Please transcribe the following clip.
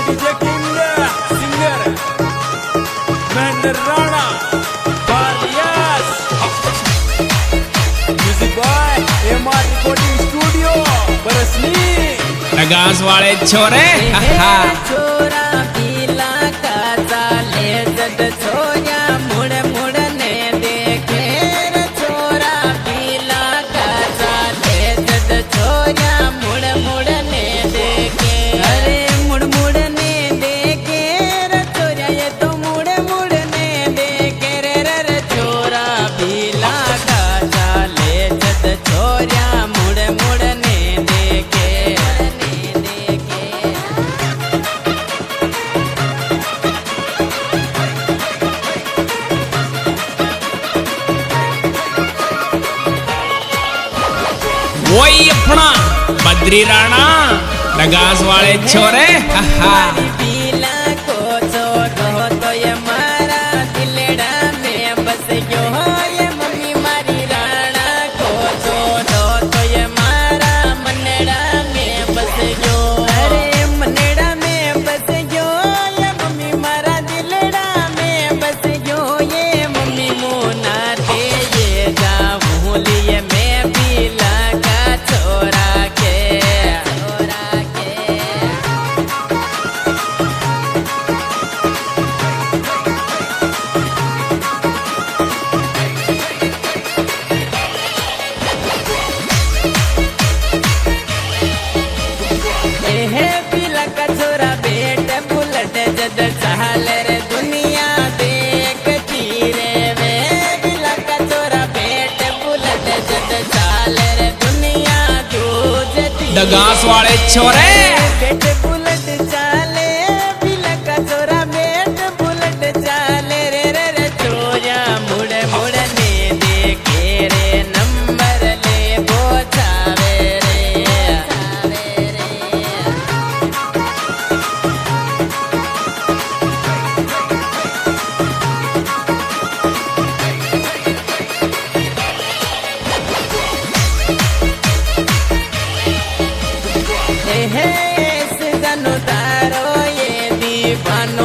DJ king singer Mahendra Rana बालियास music boy MR recording studio Barsani नगास वाले छोरे छोरा पीला का चाले जद छोया मुड़ मुड़ ने देखे रे छोरा पीला का चाले जद छोया मुड़ मुड़ ने देखे अरे मुड़ मुड़ ने देखे रे छोरा ये तो मुड़ मुड़ ने देखे रे छोरा पीला का चाले जद छोया मुड़ मुड़ ने देखे वही अपना बद्री राणा नगास वाले छोरे पीला को छोड़ो तो ये मारा दिलड़ा में बस गयो ये मम्मी मारी राणा को छोड़ो तो ये मारा मनड़ा में बस गयो अरे मनड़ा में बस गयो ये मम्मी मारा दिलड़ा में बस गयो ये मम्मी मुना दे ये जाऊं लिए मैं पीला छोरा के पीला का छोरा बेट बुलट जद चाल रे दुनिया देखती रे वे पीला का छोरा बेट बुलट जद चाल रे दुनिया दूजती नगास वाले छोरे बेट बुलट चाले पीला का छोरा बेट बुलट चाले रे छोया मुड़ मुड़ ने देखे रे नंबर ले बोछावे हे हे से जनु तारो ये दीवानो